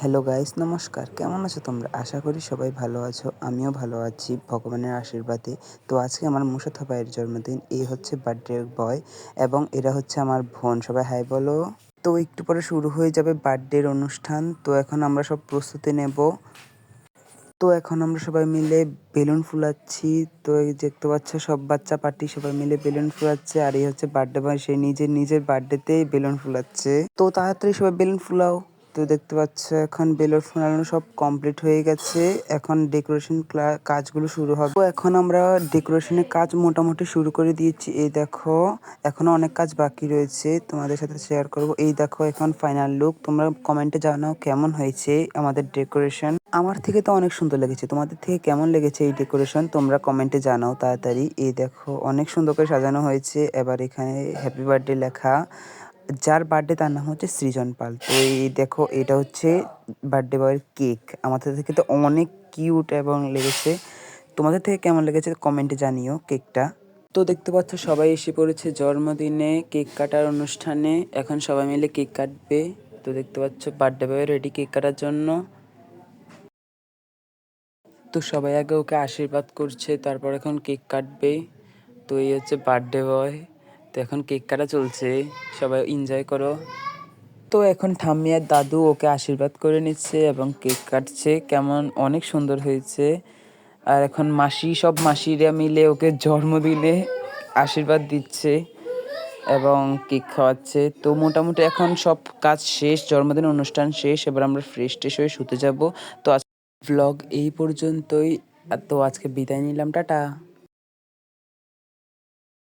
Hello guys, নমস্কার। কেমন আছো তোমরা? আশা করি সবাই ভালো আছো। আমিও ভালো আছি ভগবানের আশীর্বাদে। তো আজকে আমার মুশাররফ ভাইয়ের জন্মদিন। এই হচ্ছে বার্থডে বয় এবং এরা হচ্ছে আমার বোন। সবাই হাই বলো। তো একটু পরে শুরু হয়ে যাবে বার্থডের অনুষ্ঠান। তো এখন আমরা সব প্রস্তুতি নেব। তো এখন আমরা সবাই মিলে বেলুন ফুলাচ্ছি। তো এই দেখতে পাচ্ছ সব বাচ্চা পার্টি সবাই মিলে বেলুন ফুলাচ্ছে। আর এই হচ্ছে বার্থডে বয়, সে নিজের বার্থডেতেই বেলুন ফুলাচ্ছে। তো তাড়াতাড়ি সবাই বেলুন ফুলাও। তো দেখতে পাচ্ছ এখন বেলুন ফুলানো সব কমপ্লিট হয়ে গেছে। এখন ডেকোরেশন কাজগুলো শুরু হবে। তো এখন আমরা ডেকোরেশনের কাজ মোটামুটি শুরু করে দিয়েছি। এই দেখো এখনো অনেক কাজ বাকি রয়েছে, তোমাদের সাথে শেয়ার করব। এই দেখো এখন ফাইনাল লুক। তোমরা কমেন্টে জানাও কেমন হয়েছে আমাদের ডেকোরেশন। আমার থেকে তো অনেক সুন্দর লেগেছে। তোমাদের থেকে কেমন লেগেছে এই ডেকোরেশন তোমরা কমেন্টে জানাও তাড়াতাড়ি। এই দেখো অনেক সুন্দর করে সাজানো হয়েছে। এবার এখানে হ্যাপি বার্থডে লেখা। যার বার্থডে তার নাম হচ্ছে সৃজন পাল। তো এই দেখো এটা হচ্ছে বার্থডে বয়ের কেক। আমাদের থেকে তো অনেক কিউট এবং লেগেছে। তোমাদের থেকে কেমন লেগেছে কমেন্টে জানিও কেকটা। তো দেখতে পাচ্ছ সবাই এসে পড়েছে জন্মদিনে কেক কাটার অনুষ্ঠানে। এখন সবাই মিলে কেক কাটবে। তো দেখতে পাচ্ছ বার্থডে বয় রেডি কেক কাটার জন্য। তো সবাই আগে ওকে আশীর্বাদ করছে, তারপর এখন কেক কাটবে। তো এই হচ্ছে বার্থডে বয়। তো এখন কেক কাটা চলছে, সবাই এনজয় করো। তো এখন ঠাম্মি আর দাদু ওকে আশীর্বাদ করে নিচ্ছে এবং কেক কাটছে। কেমন অনেক সুন্দর হয়েছে। আর এখন সব মাসিরা মিলে ওকে জন্মদিনে আশীর্বাদ দিচ্ছে এবং কেক খাওয়াচ্ছে। তো মোটামুটি এখন সব কাজ শেষ, জন্মদিন অনুষ্ঠান শেষ। এবার আমরা ফ্রেশ ট্রেশ হয়ে শুতে যাব। তো ব্লগ এই পর্যন্তই। তো আজকে বিদায় নিলাম, টাটা।